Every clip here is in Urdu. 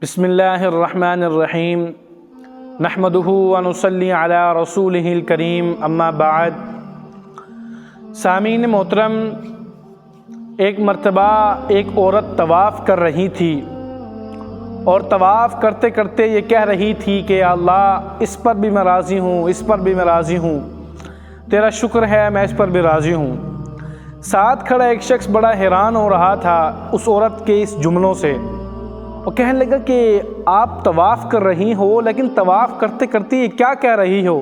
بسم اللہ الرحمن الرحیم نحمدہ ونصلی علی رسولہ الکریم اما بعد۔ سامعین محترم، ایک مرتبہ ایک عورت طواف کر رہی تھی اور طواف کرتے کرتے یہ کہہ رہی تھی کہ اللہ اس پر بھی میں راضی ہوں، اس پر بھی میں راضی ہوں، تیرا شکر ہے میں اس پر بھی راضی ہوں۔ ساتھ کھڑا ایک شخص بڑا حیران ہو رہا تھا اس عورت کے اس جملوں سے۔ وہ کہنے لگا کہ آپ طواف کر رہی ہو، لیکن طواف کرتے کرتے یہ کیا کہہ رہی ہو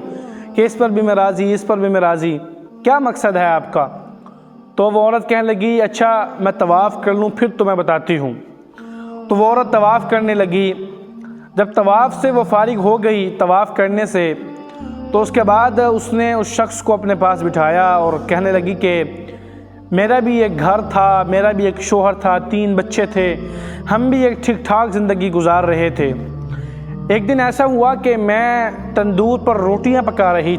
کہ اس پر بھی میں راضی، اس پر بھی میں راضی، کیا مقصد ہے آپ کا؟ تو وہ عورت کہنے لگی اچھا میں طواف کر لوں پھر تمہیں بتاتی ہوں۔ تو وہ عورت طواف کرنے لگی۔ جب طواف سے وہ فارغ ہو گئی طواف کرنے سے، تو اس کے بعد اس نے اس شخص کو اپنے پاس بٹھایا اور کہنے لگی کہ میرا بھی ایک گھر تھا، میرا بھی ایک شوہر تھا، 3 بچے تھے، ہم بھی ایک ٹھیک ٹھاک زندگی گزار رہے تھے۔ ایک دن ایسا ہوا کہ میں تندور پر روٹیاں پکا رہی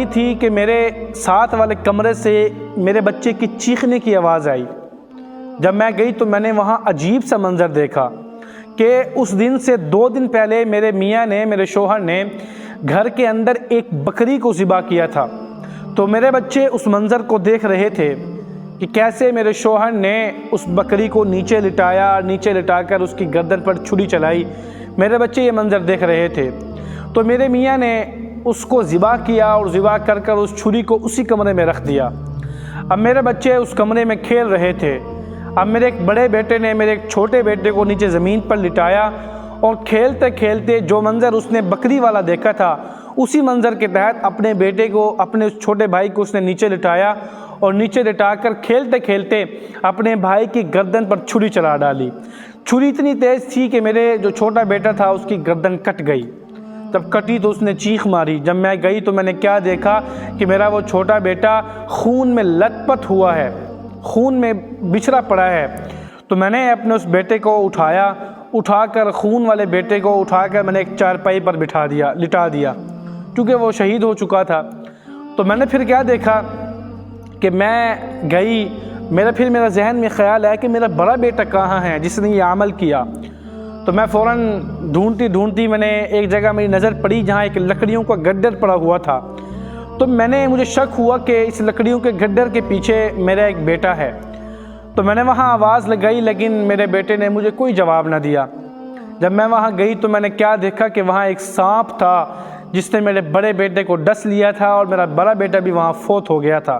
تھی کہ میرے ساتھ والے کمرے سے میرے بچے کی چیخنے کی آواز آئی۔ جب میں گئی تو میں نے وہاں عجیب سا منظر دیکھا کہ اس دن سے 2 دن پہلے میرے میاں نے، میرے شوہر نے گھر کے اندر ایک بکری کو ذبح کیا تھا۔ تو میرے بچے اس منظر کو دیکھ رہے تھے کہ کیسے میرے شوہر نے اس بکری کو نیچے لٹا کر اس کی گردن پر چھری چلائی۔ میرے بچے یہ منظر دیکھ رہے تھے۔ تو میرے میاں نے اس کو ذبح کیا اور ذبح کر اس چھری کو اسی کمرے میں رکھ دیا۔ اب میرے بچے اس کمرے میں کھیل رہے تھے۔ اب میرے ایک بڑے بیٹے نے میرے ایک چھوٹے بیٹے کو نیچے زمین پر لٹایا اور کھیلتے کھیلتے جو منظر اس نے بکری والا دیکھا تھا اسی منظر کے تحت اپنے بیٹے کو، اپنے اس چھوٹے بھائی کو اس نے نیچے لٹایا اور نیچے لٹا کر کھیلتے کھیلتے اپنے بھائی کی گردن پر چھری چلا ڈالی۔ چھری اتنی تیز تھی کہ میرے جو چھوٹا بیٹا تھا اس کی گردن کٹ گئی۔ جب کٹی تو اس نے چیخ ماری۔ جب میں گئی تو میں نے کیا دیکھا کہ میرا وہ چھوٹا بیٹا خون میں لت پت ہوا ہے، خون میں بچھڑا پڑا ہے۔ تو میں نے اپنے اس بیٹے کو اٹھا کر خون والے بیٹے کو اٹھا کر میں نے ایک چارپائی پر لٹا دیا کیونکہ وہ شہید ہو چکا تھا۔ تو میں نے پھر کیا دیکھا کہ میں گئی، میرا ذہن میں خیال آیا کہ میرا بڑا بیٹا کہاں ہے جس نے یہ عمل کیا۔ تو میں فوراً ڈھونڈتی میں نے ایک جگہ میری نظر پڑی جہاں ایک لکڑیوں کا گڈر پڑا ہوا تھا۔ تو مجھے شک ہوا کہ اس لکڑیوں کے گڈر کے پیچھے میرا ایک بیٹا ہے۔ تو میں نے وہاں آواز لگائی لیکن میرے بیٹے نے مجھے کوئی جواب نہ دیا۔ جب میں وہاں گئی تو میں نے کیا دیکھا کہ وہاں ایک سانپ تھا جس نے میرے بڑے بیٹے کو ڈس لیا تھا اور میرا بڑا بیٹا بھی وہاں فوت ہو گیا تھا۔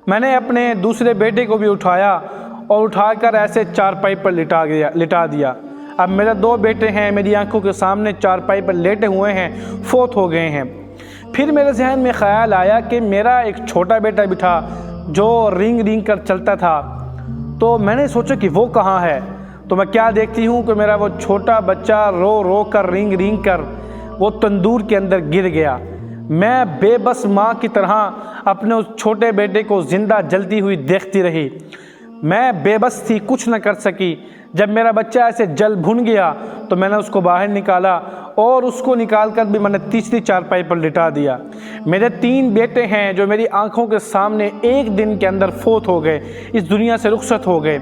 میں نے اپنے دوسرے بیٹے کو بھی اٹھایا اور اٹھا کر ایسے چارپائی پر لٹا دیا۔ اب میرے 2 بیٹے ہیں میری آنکھوں کے سامنے چارپائی پر لیٹے ہوئے ہیں، فوت ہو گئے ہیں۔ پھر میرے ذہن میں خیال آیا کہ میرا ایک چھوٹا بیٹا بھی تھا جو رینگ کر چلتا تھا۔ تو میں نے سوچا کہ وہ کہاں ہے؟ تو میں کیا دیکھتی ہوں کہ میرا وہ چھوٹا بچہ رو کر رینگ کر وہ تندور کے اندر گر گیا۔ میں بے بس ماں کی طرح اپنے اس چھوٹے بیٹے کو زندہ جلتی ہوئی دیکھتی رہی۔ میں بے بس تھی، کچھ نہ کر سکی۔ جب میرا بچہ ایسے جل بھن گیا تو میں نے اس کو باہر نکالا اور اس کو نکال کر بھی میں نے تیسری چارپائی پر لٹا دیا۔ میرے 3 بیٹے ہیں جو میری آنکھوں کے سامنے ایک دن کے اندر فوت ہو گئے، اس دنیا سے رخصت ہو گئے۔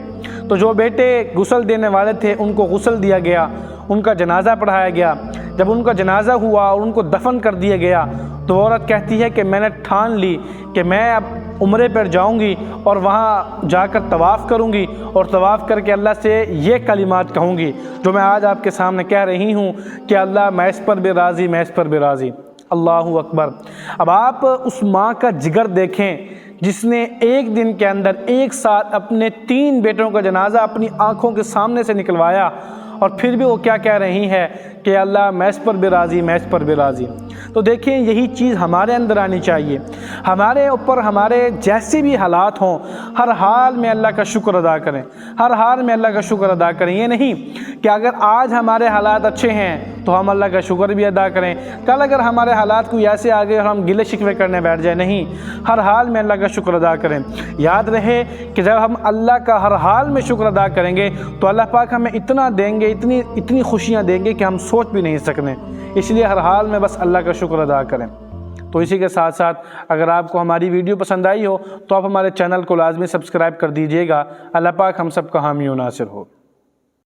تو جو بیٹے غسل دینے والے تھے ان کو غسل دیا گیا، ان کا جنازہ پڑھایا گیا۔ جب ان کا جنازہ ہوا اور ان کو دفن کر دیا گیا تو عورت کہتی ہے کہ میں نے ٹھان لی کہ میں اب عمرے پر جاؤں گی اور وہاں جا کر طواف کروں گی اور طواف کر کے اللہ سے یہ کلمات کہوں گی جو میں آج آپ کے سامنے کہہ رہی ہوں کہ اللہ میں اس پر بھی راضی، میں اس پر بھی راضی۔ اللہ اکبر۔ اب آپ اس ماں کا جگر دیکھیں جس نے ایک دن کے اندر ایک ساتھ اپنے 3 بیٹوں کا جنازہ اپنی آنکھوں کے سامنے سے نکلوایا، اور پھر بھی وہ کیا کہہ رہی ہے کہ اللہ میں اس پر بھی راضی، میں اس پر بھی راضی۔ تو دیکھیں یہی چیز ہمارے اندر آنی چاہیے۔ ہمارے اوپر ہمارے جیسے بھی حالات ہوں ہر حال میں اللہ کا شکر ادا کریں، ہر حال میں اللہ کا شکر ادا کریں۔ یہ نہیں کہ اگر آج ہمارے حالات اچھے ہیں تو ہم اللہ کا شکر بھی ادا کریں، کل اگر ہمارے حالات کوئی ایسے آ گئے اور ہم گلے شکوے کرنے بیٹھ جائیں۔ نہیں، ہر حال میں اللہ کا شکر ادا کریں۔ یاد رہے کہ جب ہم اللہ کا ہر حال میں شکر ادا کریں گے تو اللہ پاک ہمیں اتنا دیں گے، اتنی خوشیاں دیں گے کہ ہم سوچ بھی نہیں سکتے۔ اس لیے ہر حال میں بس اللہ کا شکر ادا کریں۔ تو اسی کے ساتھ ساتھ اگر آپ کو ہماری ویڈیو پسند آئی ہو تو آپ ہمارے چینل کو لازمی سبسکرائب کر دیجیے گا۔ اللہ پاک ہم سب کا حامی و ناصر ہو۔